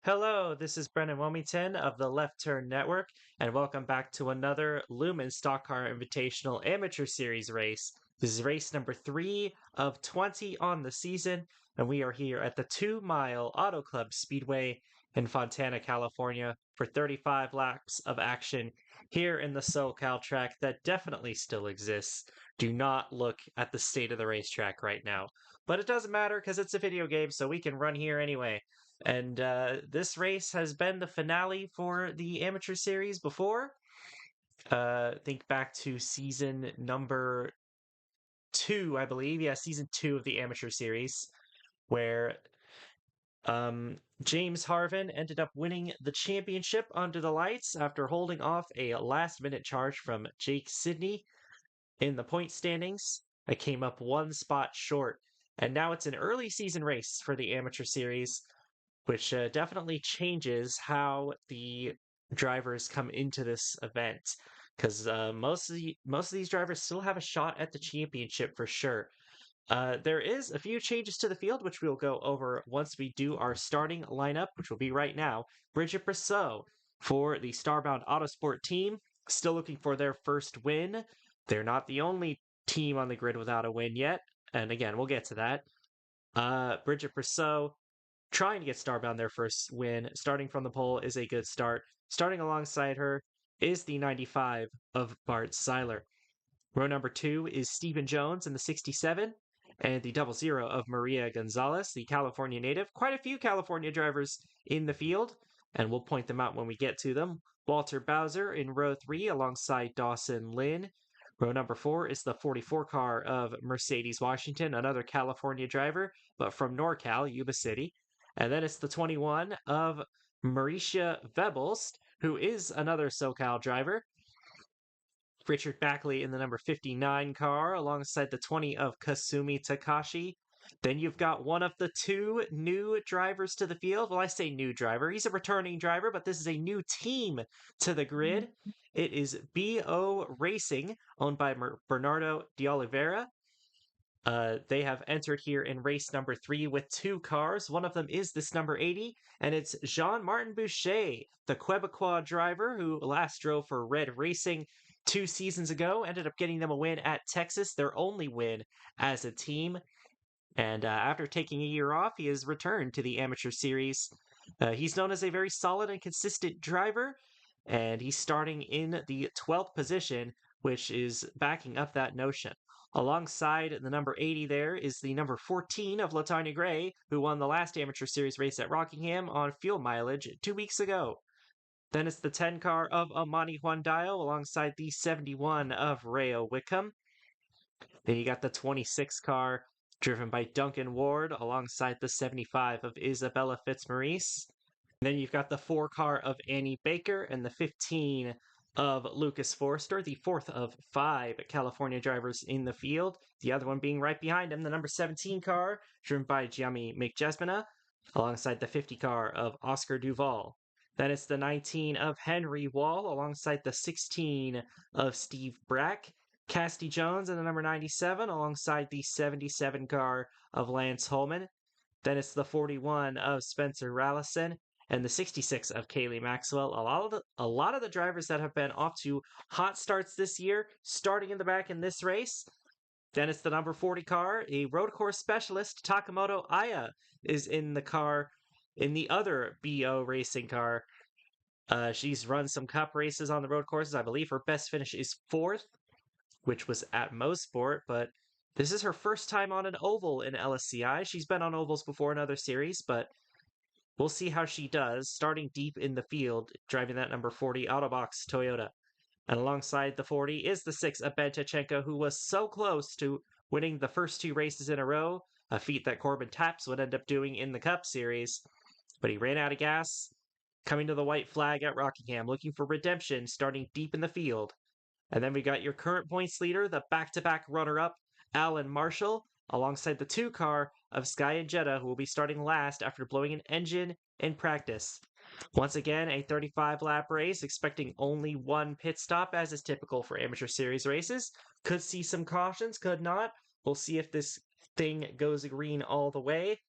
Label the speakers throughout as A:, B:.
A: Hello, this is Brennan Wilmington of the Left Turn Network, and welcome back to another Lumen Stock Car Invitational Amateur Series race. This is race number 3 of 20 on the season, and we are here at the 2 Mile Auto Club Speedway in Fontana, California for 35 laps of action here in the SoCal track that definitely still exists. Do not look at the state of the racetrack right now. But it doesn't matter because it's a video game, so we can run here anyway. And this race has been the finale for the amateur series before. Think back to season number 2, I believe. Yeah, season 2 of the amateur series, where James Harvin ended up winning the championship under the lights after holding off a last-minute charge from Jake Sidney in the point standings. I came up one spot short, and now it's an early season race for the amateur series, which definitely changes how the drivers come into this event, because most of these drivers still have a shot at the championship for sure. There is a few changes to the field, which we'll go over once we do our starting lineup, which will be right now. Bridget Brosseau for the Starbound Autosport team, still looking for their first win. They're not the only team on the grid without a win yet, and again, we'll get to that. Bridget Brosseau trying to get Starbound their first win, starting from the pole is a good start. Starting alongside her is the 95 of Bart Seiler. Row number 2 is Stephen Jones in the 67, and the 00 of Maria Gonzalez, the California native. Quite a few California drivers in the field, and we'll point them out when we get to them. Walter Bowser in row 3 alongside Dawson Lynn. Row number 4 is the 44 car of Mercedes Washington, another California driver, but from NorCal, Yuba City. And then it's the 21 of Mauricia Vebelst, who is another SoCal driver. Richard Backley in the number 59 car alongside the 20 of Kasumi Takashi. Then you've got one of the 2 new drivers to the field. Well, I say new driver. He's a returning driver, but this is a new team to the grid. It is BO Racing, owned by Bernardo de Oliveira. They have entered here in race number 3 with 2 cars. One of them is this number 80, and it's Jean-Martin Boucher, the Quebecois driver who last drove for Red Racing 2 seasons ago, ended up getting them a win at Texas, their only win as a team. And after taking a year off, he has returned to the amateur series. He's known as a very solid and consistent driver, and he's starting in the 12th position, which is backing up that notion. Alongside the number 80 there is the number 14 of Latanya Gray, who won the last amateur series race at Rockingham on fuel mileage 2 weeks ago. Then it's the 10 car of Amani Huandayo alongside the 71 of Rayo Wickham. Then you got the 26 car driven by Duncan Ward alongside the 75 of Isabella Fitzmaurice. Then you've got the 4 car of Annie Baker and the 15 of Lucas Forster, the 4th of 5 California drivers in the field. The other one being right behind him, the number 17 car driven by Gianni McJesmina alongside the 50 car of Oscar Duval. Then it's the 19 of Henry Wall alongside the 16 of Steve Brack. Casty Jones and the number 97 alongside the 77 car of Lance Holman. Then it's the 41 of Spencer Rallison and the 66 of Kaylee Maxwell. A lot of the drivers that have been off to hot starts this year, starting in the back in this race. Then it's the number 40 car, a road course specialist, Takamoto Aya, is in the car, in the other BO racing car. She's run some cup races on the road courses. I believe her best finish is 4th, which was at Mosport, but this is her first time on an oval in LSCI. She's been on ovals before in other series, but we'll see how she does, starting deep in the field, driving that number 40 Autobox Toyota. And alongside the 40 is the 6 Abed Tachenko, who was so close to winning the first 2 races in a row, a feat that Corbin Taps would end up doing in the Cup Series. But he ran out of gas, coming to the white flag at Rockingham, looking for redemption, starting deep in the field. And then we got your current points leader, the back-to-back runner-up, Alan Marshall, alongside the 2 car of Sky and Jetta, who will be starting last after blowing an engine in practice. Once again, a 35-lap race, expecting only 1 pit stop, as is typical for amateur series races. Could see some cautions, could not. We'll see if this thing goes green all the way.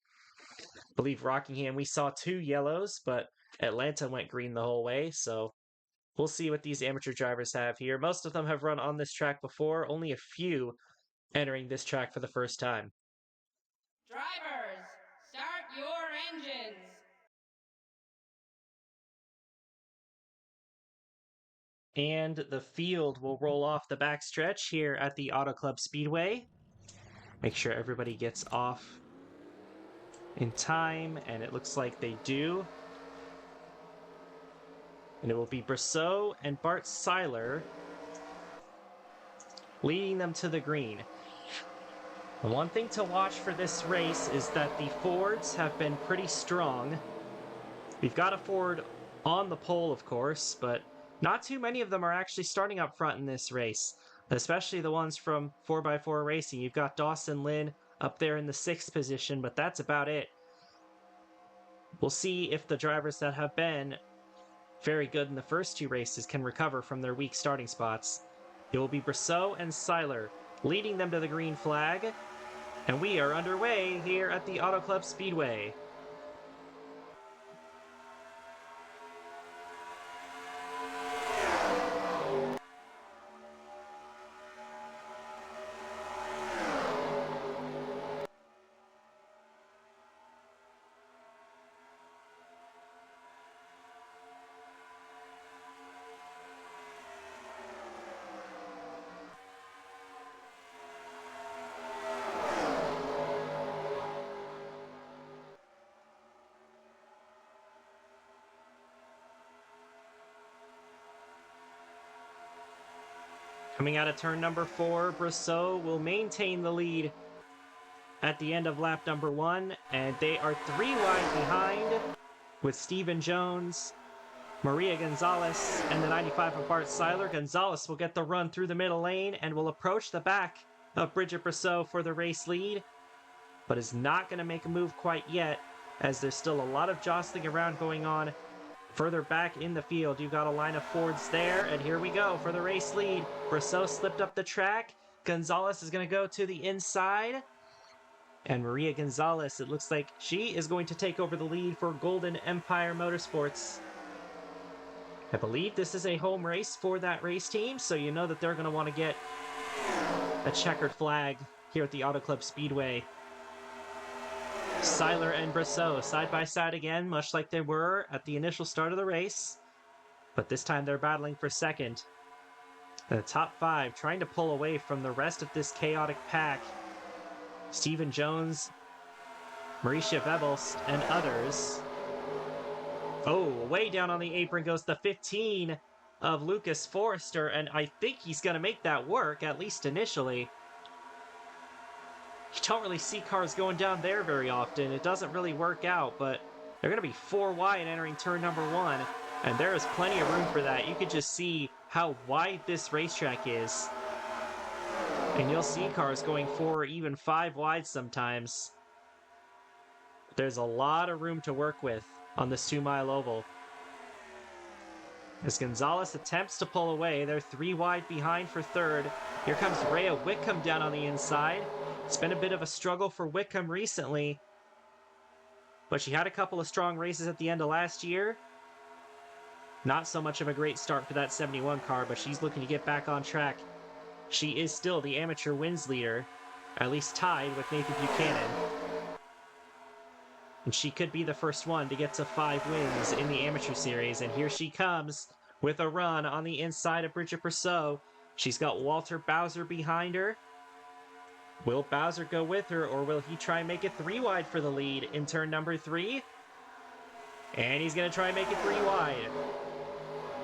A: believe Rockingham, we saw 2 yellows, but Atlanta went green the whole way, so we'll see what these amateur drivers have here. Most of them have run on this track before, only a few entering this track for the first time.
B: Drivers, start your engines.
A: And the field will roll off the backstretch here at the Auto Club Speedway. Make sure everybody gets off in time, and it looks like they do. And it will be Brosseau and Bart Seiler leading them to the green. The one thing to watch for this race is that the Fords have been pretty strong. We've got a Ford on the pole, of course, but not too many of them are actually starting up front in this race, especially the ones from 4x4 Racing. You've got Dawson Lynn up there in the 6th position, but that's about it. We'll see if the drivers that have been very good in the first 2 races can recover from their weak starting spots. It will be Brosseau and Seiler leading them to the green flag, and we are underway here at the Auto Club Speedway. Coming out of turn number 4, Brosseau will maintain the lead at the end of lap number 1, and they are 3 wide behind with Stephen Jones, Maria Gonzalez, and the 95 of Bart Seiler. Gonzalez will get the run through the middle lane and will approach the back of Bridget Brosseau for the race lead, but is not going to make a move quite yet, as there's still a lot of jostling around going on. Further back in the field, you've got a line of Fords there, and here we go for the race lead. Brosseau slipped up the track. Gonzalez is going to go to the inside. And Maria Gonzalez, it looks like she is going to take over the lead for Golden Empire Motorsports. I believe this is a home race for that race team, so you know that they're going to want to get a checkered flag here at the Auto Club Speedway. Seiler and Brosseau side by side again, much like they were at the initial start of the race. But this time they're battling for second. The top 5 trying to pull away from the rest of this chaotic pack. Stephen Jones, Mauricia Bebelst, and others. Oh, way down on the apron goes the 15 of Lucas Forrester, and I think he's going to make that work, at least initially. You don't really see cars going down there very often. It doesn't really work out, but they're going to be 4 wide entering turn number 1, and there is plenty of room for that. You could just see how wide this racetrack is. And you'll see cars going 4 or even 5 wide sometimes. There's a lot of room to work with on this 2-mile oval. As Gonzalez attempts to pull away, they're 3 wide behind for third. Here comes Rhea Whitcomb down on the inside. It's been a bit of a struggle for Whitcomb recently, but she had a couple of strong races at the end of last year. Not so much of a great start for that 71 car, but she's looking to get back on track. She is still the amateur wins leader, at least tied with Nathan Buchanan. And she could be the first one to get to 5 wins in the amateur series. And here she comes with a run on the inside of Bridget Brosseau. She's got Walter Bowser behind her. Will Bowser go with her, or will he try and make it 3 wide for the lead in turn number 3? And he's going to try and make it 3 wide.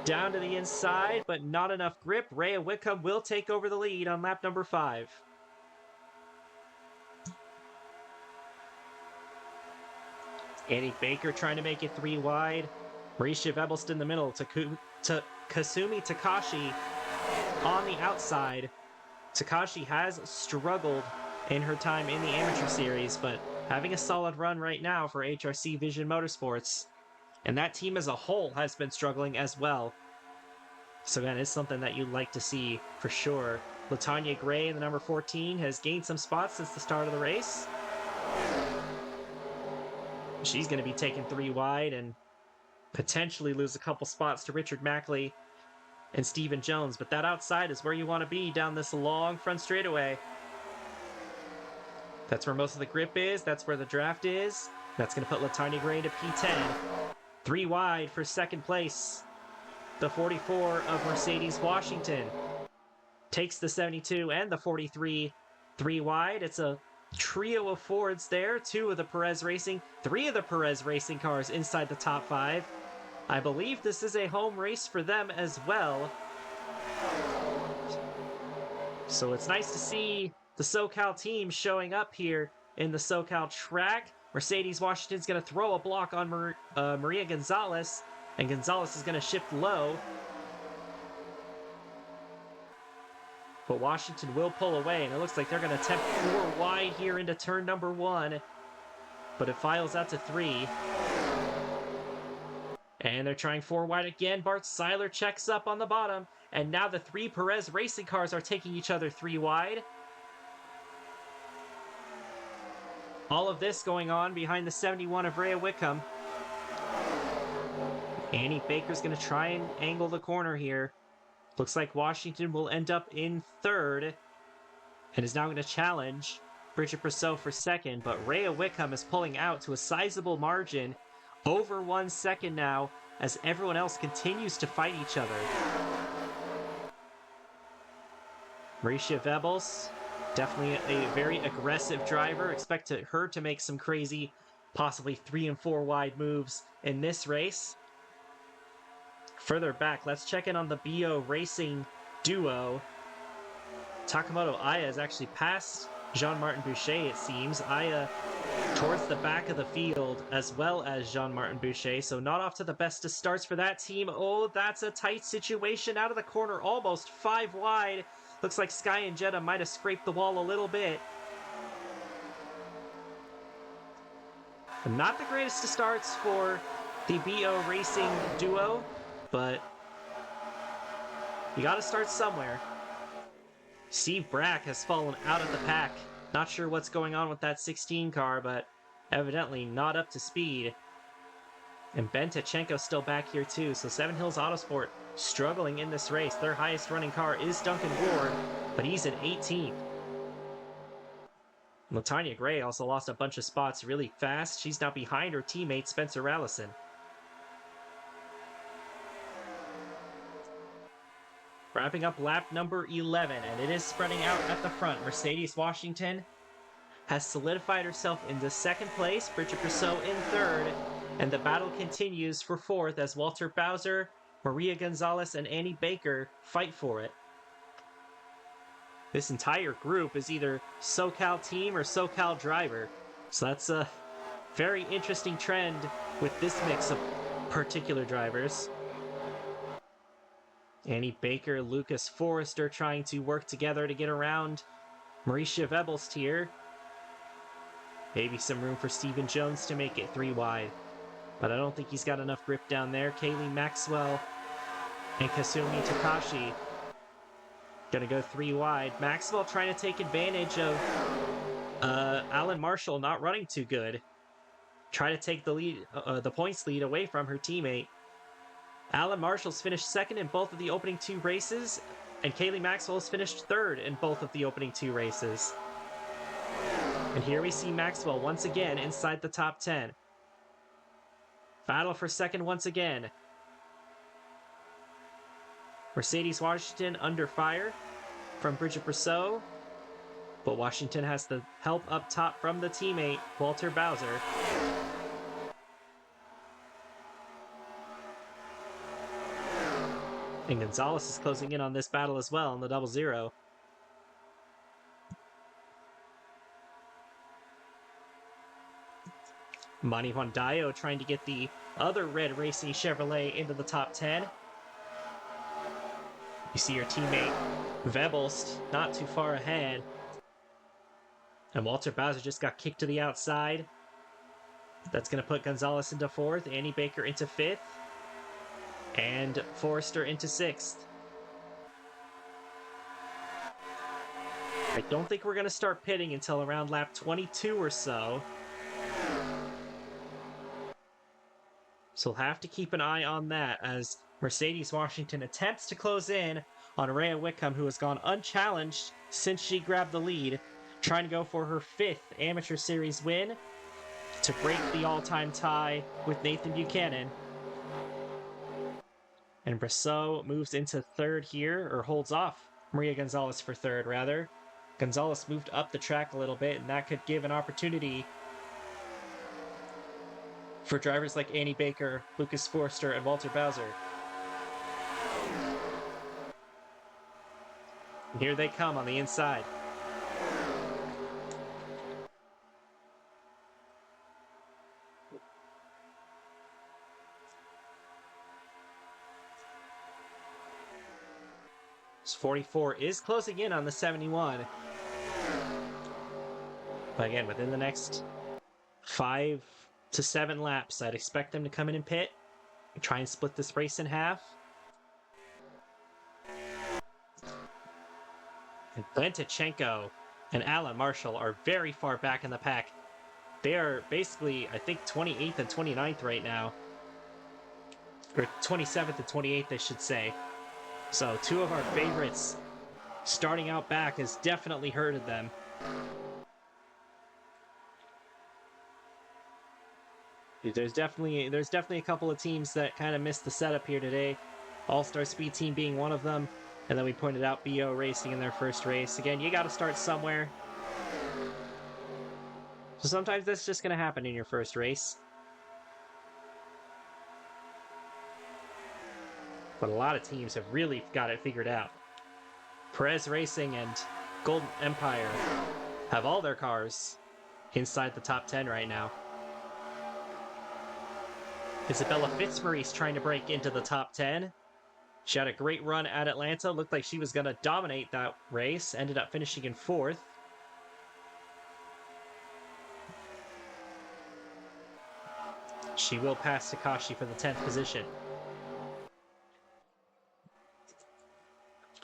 A: Down to the inside, but not enough grip. Rhea Whitcomb will take over the lead on lap number 5. Annie Baker trying to make it 3 wide. Mauricia Bebelst in the middle. Kasumi Takashi on the outside. Takashi has struggled in her time in the amateur series, but having a solid run right now for HRC Vision Motorsports. And that team as a whole has been struggling as well. So again, it's something that you'd like to see for sure. LaTanya Gray in the number 14 has gained some spots since the start of the race. She's going to be taken 3 wide and potentially lose a couple spots to Richard Mackley and Stephen Jones. But that outside is where you want to be down this long front straightaway. That's where most of the grip is. That's where the draft is. That's going to put Latanya Gray into P10. 3 wide for second place. The 44 of Mercedes Washington takes the 72 and the 43 3 wide. It's a trio of Fords there. 2 of the Perez Racing, 3 of the Perez Racing cars inside the top 5. I believe this is a home race for them as well. So it's nice to see the SoCal team showing up here in the SoCal track. Mercedes Washington's going to throw a block on Maria Gonzalez, and Gonzalez is going to shift low. But Washington will pull away, and it looks like they're going to attempt 4 wide here into turn number 1. But it files out to 3. And they're trying 4 wide again. Bart Seiler checks up on the bottom. And now the 3 Perez Racing cars are taking each other 3 wide. All of this going on behind the 71 of Rhea Wickham. Annie Baker's going to try and angle the corner here. Looks like Washington will end up in 3rd and is now going to challenge Bridget Brousseau for 2nd, but Rhea Wickham is pulling out to a sizable margin, over 1 second now, as everyone else continues to fight each other. Mauricia Vebels, definitely a very aggressive driver. Expect her to make some crazy, possibly 3 and 4 wide moves in this race. Further back, let's check in on the BO Racing duo. Takamoto Aya has actually passed Jean-Martin Boucher, it seems. Aya towards the back of the field, as well as Jean-Martin Boucher, so not off to the best of starts for that team. Oh, that's a tight situation out of the corner, almost 5 wide. Looks like Sky and Jetta might have scraped the wall a little bit. Not the greatest of starts for the BO Racing duo, but you gotta start somewhere. Steve Brack has fallen out of the pack. Not sure what's going on with that 16 car, but evidently not up to speed. And Ben Tachenko's still back here too, so Seven Hills Autosport struggling in this race. Their highest running car is Duncan Ward, but he's at 18th. Latanya Gray also lost a bunch of spots really fast. She's now behind her teammate Spencer Allison. Wrapping up lap number 11, and it is spreading out at the front. Mercedes Washington has solidified herself into 2nd place, Bridget Brousseau in 3rd, and the battle continues for 4th as Walter Bowser, Maria Gonzalez, and Annie Baker fight for it. This entire group is either SoCal team or SoCal driver, so that's a very interesting trend with this mix of particular drivers. Annie Baker, Lucas Forrester trying to work together to get around Mauricia Vebels here. Maybe some room for Stephen Jones to make it 3 wide, but I don't think he's got enough grip down there. Kaylee Maxwell and Kasumi Takashi gonna go 3 wide. Maxwell trying to take advantage of Alan Marshall not running too good. Try to take the lead, the points lead away from her teammate. Alan Marshall's finished 2nd in both of the opening 2 races, and Kaylee Maxwell has finished 3rd in both of the opening 2 races. And here we see Maxwell once again inside the top 10. Battle for 2nd once again. Mercedes Washington under fire from Bridget Brousseau, but Washington has the help up top from the teammate, Walter Bowser. And Gonzalez is closing in on this battle as well on the 00. Manny Hondayo trying to get the other red racing Chevrolet into the top 10. You see your teammate Vebels not too far ahead. And Walter Bowser just got kicked to the outside. That's going to put Gonzalez into 4th, Annie Baker into 5th. And Forrester into 6th. I don't think we're going to start pitting until around lap 22 or so. So we'll have to keep an eye on that as Mercedes Washington attempts to close in on Rhea Wickham, who has gone unchallenged since she grabbed the lead, trying to go for her 5th Amateur Series win to break the all-time tie with Nathan Buchanan. And Brosseau moves into 3rd here, or holds off Maria Gonzalez for 3rd, rather. Gonzalez moved up the track a little bit, and that could give an opportunity for drivers like Annie Baker, Lucas Forster, and Walter Bowser. And here they come on the inside. This 44 is closing in on the 71. But again, within the next 5 to 7 laps, I'd expect them to come in and pit and try and split this race in half. And Glenn Tichenko and Alan Marshall are very far back in the pack. They are basically, I think, 28th and 29th right now. Or 27th and 28th, I should say. So 2 of our favorites starting out back has definitely hurted them. There's definitely a couple of teams that kind of missed the setup here today. All-Star Speed Team being one of them. And then we pointed out BO Racing in their first race. Again, you got to start somewhere. So sometimes that's just going to happen in your first race. But a lot of teams have really got it figured out. Perez Racing and Golden Empire have all their cars inside the top 10 right now. Isabella Fitzmaurice trying to break into the top 10. She had a great run at Atlanta. Looked like she was going to dominate that race. Ended up finishing in 4th. She will pass Takashi for the 10th position.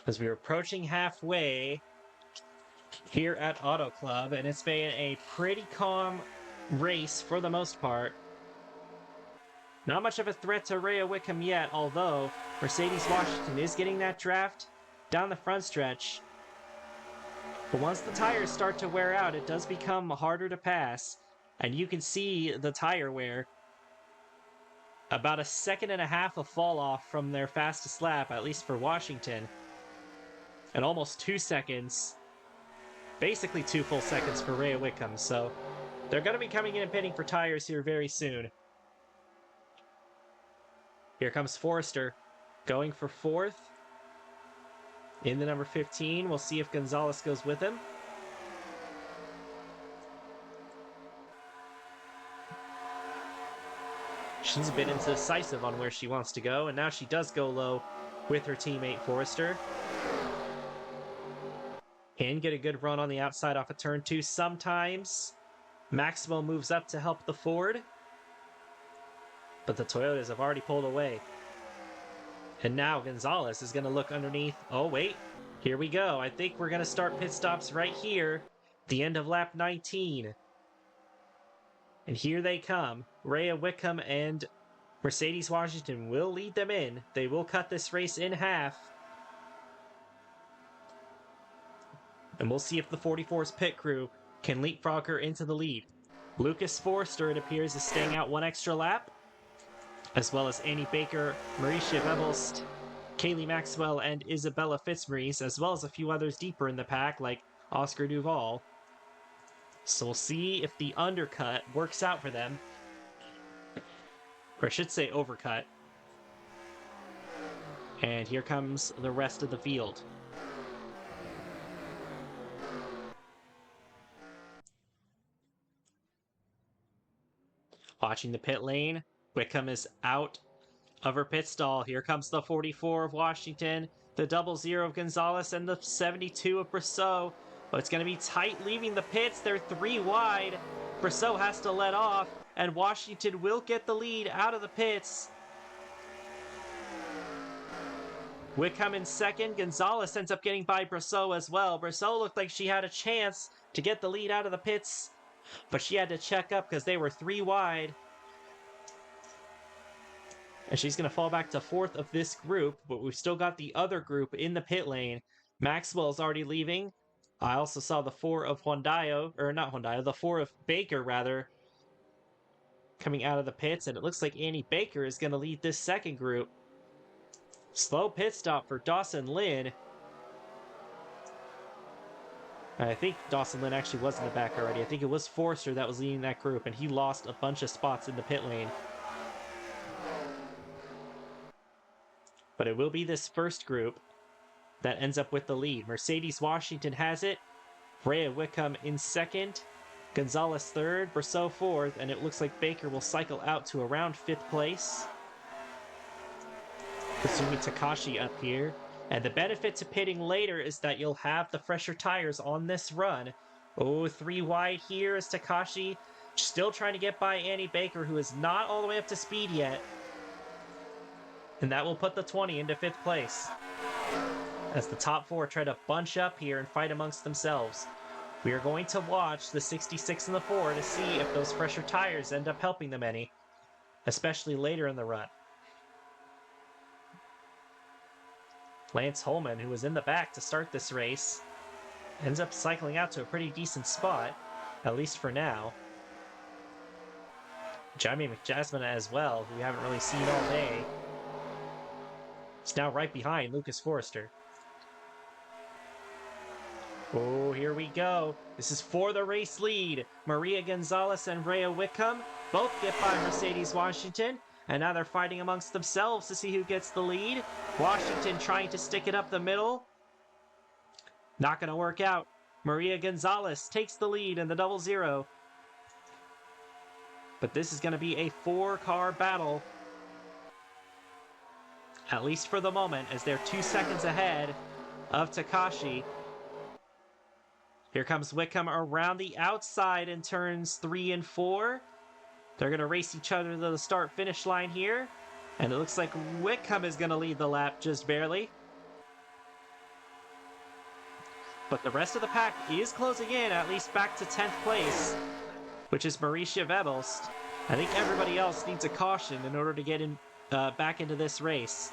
A: As we're approaching halfway here at Auto Club, and it's been a pretty calm race for the most part. Not much of a threat to Rhea Wickham yet, although Mercedes Washington is getting that draft down the front stretch. But once the tires start to wear out, it does become harder to pass, and you can see the tire wear. About a 1.5 seconds of fall off from their fastest lap, at least for Washington. And almost 2 seconds, basically 2 full seconds for Rhea Wickham. So they're going to be coming in and pitting for tires here very soon. Here comes Forrester, going for 4th. In the number 15, we'll see if Gonzalez goes with him. She's been indecisive on where she wants to go, and now she does go low with her teammate Forrester. Can get a good run on the outside off of turn 2 sometimes. Maximo moves up to help the Ford. But the Toyotas have already pulled away. And now Gonzalez is going to look underneath. Oh, wait. Here we go. I think we're going to start pit stops right here. The end of lap 19. And here they come. Rhea Wickham and Mercedes Washington will lead them in. They will cut this race in half. And we'll see if the 44's pit crew can leapfrog her into the lead. Lucas Forster, it appears, is staying out 1 extra lap, as well as Annie Baker, Marisha Bebelst, Kaylee Maxwell, and Isabella Fitzmaurice, as well as a few others deeper in the pack, like Oscar Duval. So we'll see if the undercut works out for them. Or I should say overcut. And here comes the rest of the field. Watching the pit lane, Wickham is out of her pit stall. Here comes the 44 of Washington, the 00 of Gonzalez, and the 72 of Brosseau. But it's going to be tight leaving the pits. They're 3 wide. Brosseau has to let off, and Washington will get the lead out of the pits. Wickham in 2nd. Gonzalez ends up getting by Brosseau as well. Brosseau looked like she had a chance to get the lead out of the pits, but she had to check up because they were 3 wide. And she's going to fall back to 4th of this group, but we've still got the other group in the pit lane. Maxwell's already leaving. I also saw the 4 of the 4 of Baker, rather, coming out of the pits, and it looks like Annie Baker is going to lead this second group. Slow pit stop for Dawson Lynn. I think Dawson Lynn actually was in the back already. I think it was Forster that was leading that group, and he lost a bunch of spots in the pit lane. But it will be this first group that ends up with the lead. Mercedes Washington has it. Rhea Wickham in second. Gonzalez third. Brousseau fourth. And it looks like Baker will cycle out to around 5th place. Kasumi Takashi up here. And the benefit to pitting later is that you'll have the fresher tires on this run. Oh, 3 wide here is Takashi. Still trying to get by Annie Baker, who is not all the way up to speed yet. And that will put the 20 into 5th place, as the top 4 try to bunch up here and fight amongst themselves. We are going to watch the 66 and the 4 to see if those fresher tires end up helping them any, especially later in the run. Lance Holman, who was in the back to start this race, ends up cycling out to a pretty decent spot, at least for now. Jamie McJasmine as well, who we haven't really seen all day. He's now right behind Lucas Forrester. Oh, here we go. This is for the race lead. Maria Gonzalez and Rhea Wickham both get by Mercedes Washington, and now they're fighting amongst themselves to see who gets the lead. Washington trying to stick it up the middle. Not going to work out. Maria Gonzalez takes the lead in the 00. But this is going to be a 4-car battle, at least for the moment, as they're 2 seconds ahead of Takashi. Here comes Wickham around the outside in turns 3 and 4. They're going to race each other to the start-finish line here. And it looks like Wickham is going to lead the lap just barely. But the rest of the pack is closing in, at least back to 10th place, which is Mauricia Webelst. I think everybody else needs a caution in order to get in back into this race.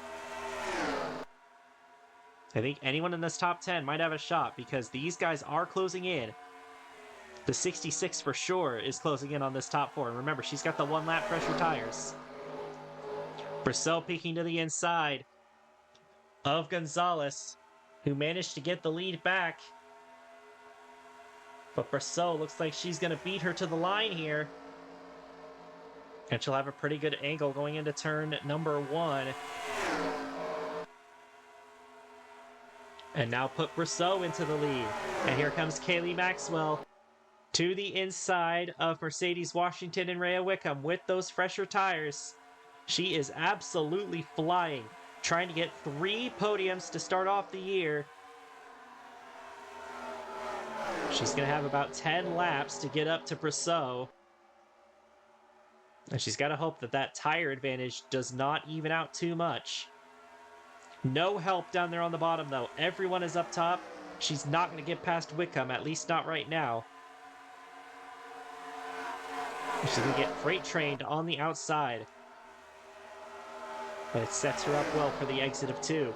A: I think anyone in this top 10 might have a shot, because these guys are closing in. The 66 for sure is closing in on this top 4. And remember, she's got the 1-lap pressure tires. Brousseau peeking to the inside of Gonzalez, who managed to get the lead back. But Brousseau looks like she's going to beat her to the line here. And she'll have a pretty good angle going into turn number 1. And now put Brousseau into the lead. And here comes Kaylee Maxwell to the inside of Mercedes Washington and Rhea Wickham with those fresher tires. She is absolutely flying, trying to get 3 podiums to start off the year. She's going to have about 10 laps to get up to Brousseau. And she's got to hope that that tire advantage does not even out too much. No help down there on the bottom, though. Everyone is up top. She's not going to get past Wickham, at least not right now. She's going to get freight trained on the outside. But it sets her up well for the exit of 2.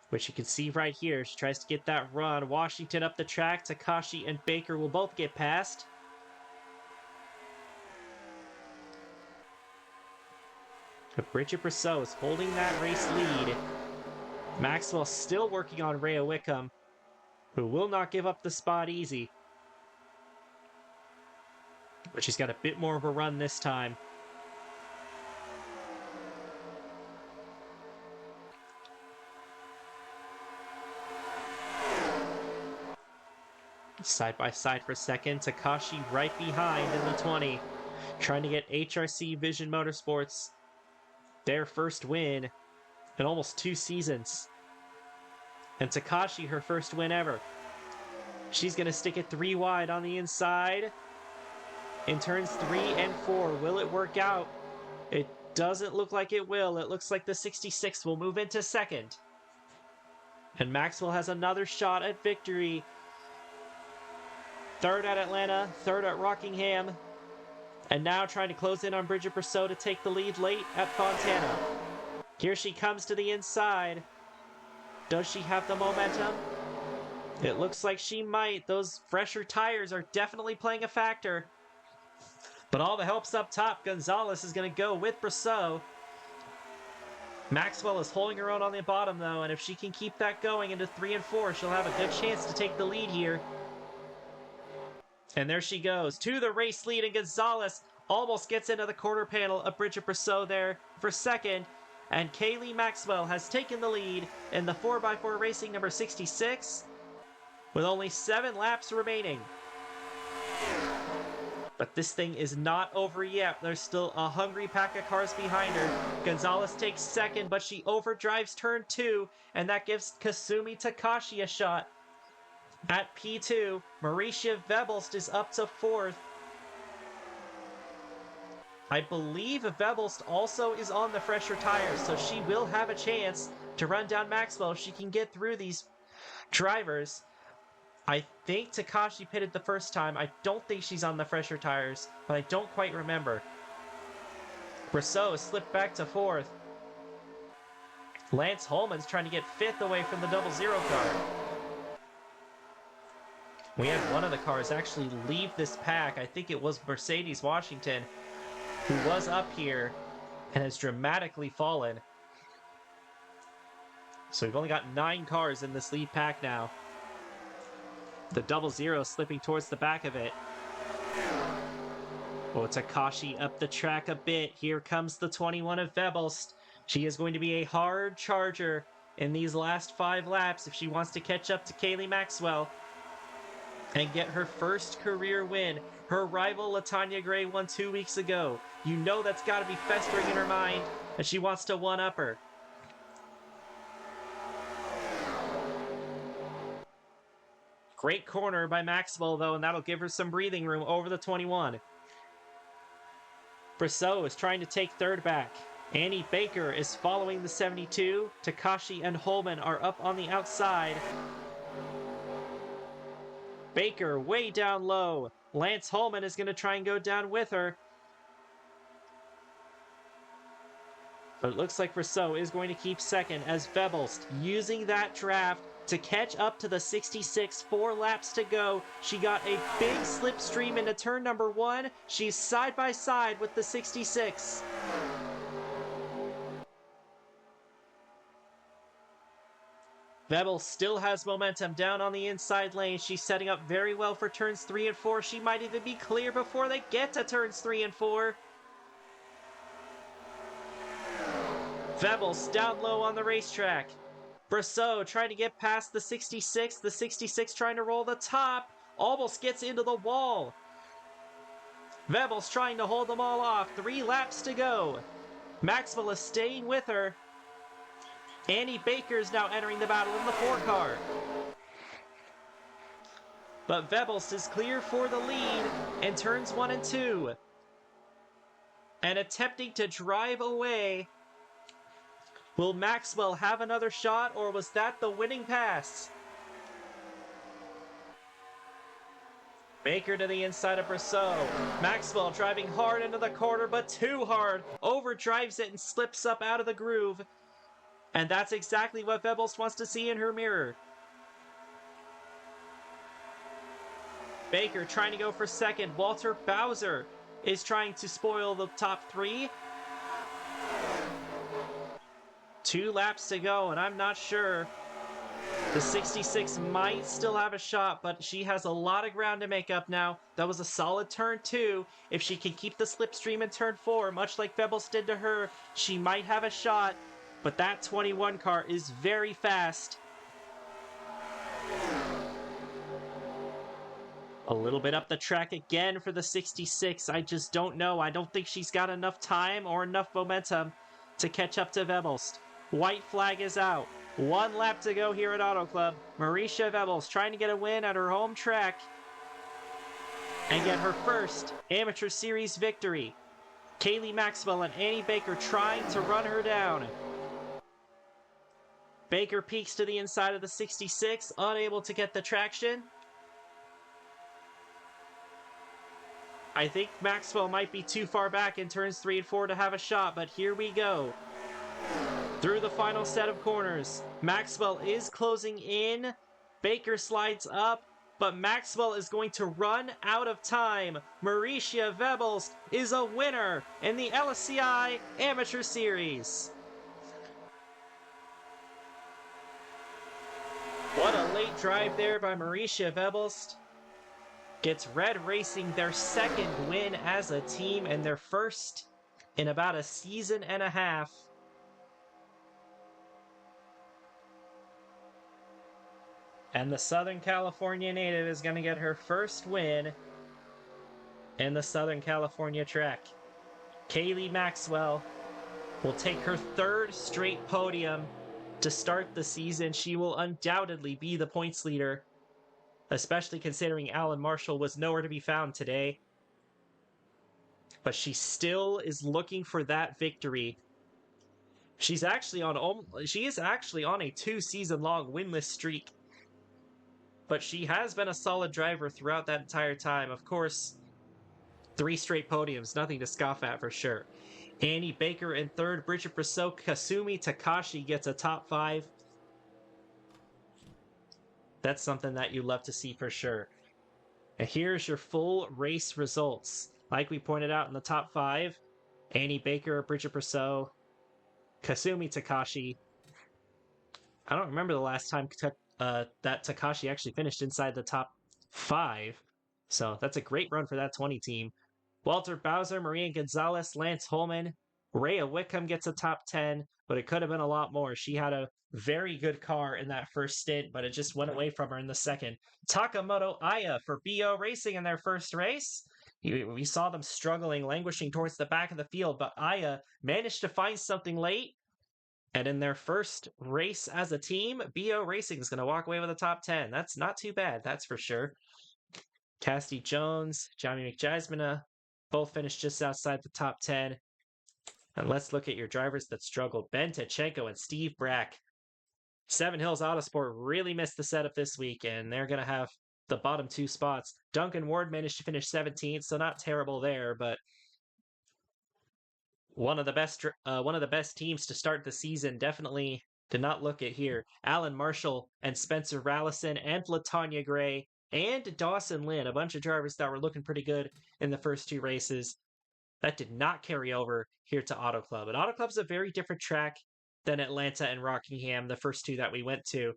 A: Which you can see right here. She tries to get that run. Washington up the track. Takashi and Baker will both get past. But Bridget Brousseau is holding that race lead. Maxwell still working on Rhea Wickham, who will not give up the spot easy. But she's got a bit more of a run this time. Side by side for second. Takashi right behind in the 20. Trying to get HRC Vision Motorsports their first win in almost 2 seasons. And Takashi, her first win ever. She's going to stick it 3 wide on the inside in turns 3 and 4. Will it work out? It doesn't look like it will. It looks like the 66 will move into second. And Maxwell has another shot at victory. Third at Atlanta, third at Rockingham. And now trying to close in on Bridget Brousseau to take the lead late at Fontana. Here she comes to the inside. Does she have the momentum? It looks like she might. Those fresher tires are definitely playing a factor. But all the help's up top. Gonzalez is going to go with Brousseau. Maxwell is holding her own on the bottom, though, and if she can keep that going into 3 and 4, she'll have a good chance to take the lead here. And there she goes to the race lead, and Gonzalez almost gets into the quarter panel of Bridget Brousseau there for second. And Kaylee Maxwell has taken the lead in the 4x4 Racing number 66 with only 7 laps remaining. But this thing is not over yet. There's still a hungry pack of cars behind her. Gonzalez takes second, but she overdrives turn 2, and that gives Kasumi Takashi a shot. At P2, Mauricia Webelst is up to 4th. I believe Webelst also is on the fresher tires, so she will have a chance to run down Maxwell if she can get through these drivers. I think Takashi pitted the first time. I don't think she's on the fresher tires, but I don't quite remember. Brousseau slipped back to 4th. Lance Holman's trying to get 5th away from the 00 car. We had one of the cars actually leave this pack. I think it was Mercedes Washington, who was up here and has dramatically fallen. So we've only got 9 cars in this lead pack now. The 00 slipping towards the back of it. Oh, Takashi up the track a bit. Here comes the 21 of Webelst. She is going to be a hard charger in these last 5 laps if she wants to catch up to Kaylee Maxwell and get her first career win. Her rival LaTanya Gray won 2 weeks ago. You know that's got to be festering in her mind, and she wants to one-up her. Great corner by Maxwell, though, and that'll give her some breathing room over the 21. Brousseau is trying to take 3rd back. Annie Baker is following the 72. Takashi and Holman are up on the outside. Baker way down low. Lance Holman is going to try and go down with her. But it looks like Brousseau is going to keep second as Webelst using that draft to catch up to the 66, 4 laps to go. She got a big slipstream into turn number 1. She's side by side with the 66. Webel still has momentum down on the inside lane. She's setting up very well for turns 3 and 4. She might even be clear before they get to turns 3 and 4. Webel's down low on the racetrack. Brousseau trying to get past the 66. The 66 trying to roll the top. Almost gets into the wall. Webel's trying to hold them all off. 3 laps to go. Maxwell is staying with her. Annie Baker's now entering the battle in the 4 car. But Webelst is clear for the lead in turns 1 and 2. And attempting to drive away. Will Maxwell have another shot, or was that the winning pass? Baker to the inside of Brousseau. Maxwell driving hard into the corner, but too hard. Overdrives it and slips up out of the groove. And that's exactly what Webelst wants to see in her mirror. Baker trying to go for second. Walter Bowser is trying to spoil the top 3. 2 laps to go, and I'm not sure. The 66 might still have a shot, but she has a lot of ground to make up now. That was a solid turn 2. If she can keep the slipstream in turn 4, much like Webelst did to her, she might have a shot. But that 21 car is very fast. A little bit up the track again for the 66. I just don't know. I don't think she's got enough time or enough momentum to catch up to Webelst. White flag is out. 1 lap to go here at Auto Club. Mauricia Webelst trying to get a win at her home track and get her first Amateur Series victory. Kaylee Maxwell and Annie Baker trying to run her down. Baker peeks to the inside of the 66, unable to get the traction. I think Maxwell might be too far back in turns 3 and 4 to have a shot, but here we go. Through the final set of corners, Maxwell is closing in. Baker slides up, but Maxwell is going to run out of time. Mauricia Vebels is a winner in the LSCI Amateur Series. What a late drive there by Mauricia Vebels. Gets Red Racing their second win as a team and their first in about a season and a half. And the Southern California native is going to get her first win in the Southern California track. Kaylee Maxwell will take her third straight podium to start the season. She will undoubtedly be the points leader, especially considering Alan Marshall was nowhere to be found today. But she still is looking for that victory. She is actually on a 2-season-long winless streak. But she has been a solid driver throughout that entire time. Of course, 3 straight podiums, nothing to scoff at for sure. Annie Baker in third, Bridget Brasseau, Kasumi Takashi gets a top 5. That's something that you love to see for sure. And here's your full race results. Like we pointed out in the top 5, Annie Baker, Bridget Brasseau, Kasumi Takashi. I don't remember the last time that Takashi actually finished inside the top 5. So that's a great run for that 20 team. Walter Bowser, Maria Gonzalez, Lance Holman, Rhea Wickham gets a top 10, but it could have been a lot more. She had a very good car in that first stint, but it just went away from her in the second. Takamoto Aya for BO Racing in their first race. We saw them struggling, languishing towards the back of the field, but Aya managed to find something late. And in their first race as a team, BO Racing is going to walk away with a top 10. That's not too bad, that's for sure. Cassidy Jones, Jamie McJasmina, both finished just outside the top 10. And let's look at your drivers that struggled. Ben Tachenko and Steve Brack. Seven Hills Autosport really missed the setup this week, and they're going to have the bottom 2 spots. Duncan Ward managed to finish 17th, so not terrible there, but one of the best teams to start the season. Definitely did not look at here. Alan Marshall and Spencer Rallison and LaTanya Gray and Dawson Lynn, a bunch of drivers that were looking pretty good in the first 2 races. That did not carry over here to Auto Club. And Auto Club's a very different track than Atlanta and Rockingham, the first 2 that we went to.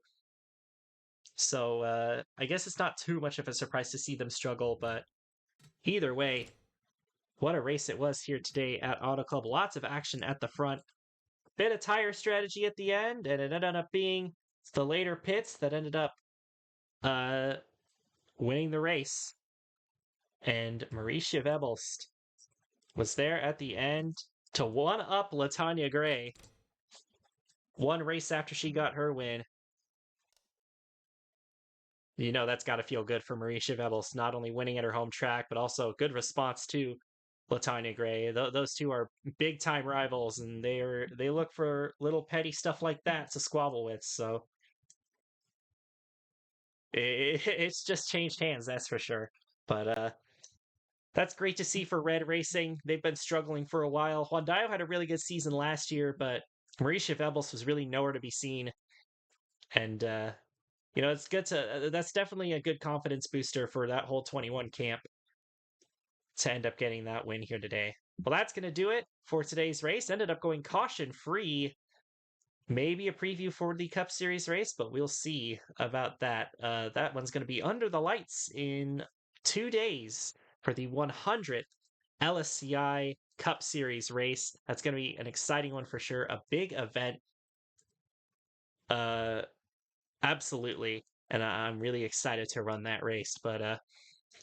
A: So I guess it's not too much of a surprise to see them struggle, but either way, what a race it was here today at Auto Club. Lots of action at the front. Bit of tire strategy at the end, and it ended up being the later pits that ended up winning the race. And Mauricia Vebels was there at the end to one-up LaTanya Gray. One race after she got her win. You know that's got to feel good for Mauricia Vebels, not only winning at her home track, but also a good response to LaTanya Gray. Those 2 are big-time rivals, and they look for little petty stuff like that to squabble with. So it's just changed hands, that's for sure. But that's great to see for Red Racing. They've been struggling for a while. Hondaio had a really good season last year, but Mauricia Vebels was really nowhere to be seen. And it's good to that's definitely a good confidence booster for that whole 21 camp to end up getting that win here today. Well, that's going to do it for today's race. Ended up going caution-free. Maybe a preview for the Cup Series race, but we'll see about that. That one's going to be under the lights in 2 days for the 100th LSCI Cup Series race. That's going to be an exciting one for sure. A big event. Absolutely. And I'm really excited to run that race. But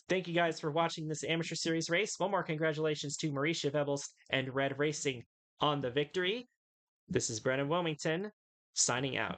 A: thank you guys for watching this Amateur Series race. One more congratulations to Mauricia Vebels and Red Racing on the victory. This is Brennan Wilmington, signing out.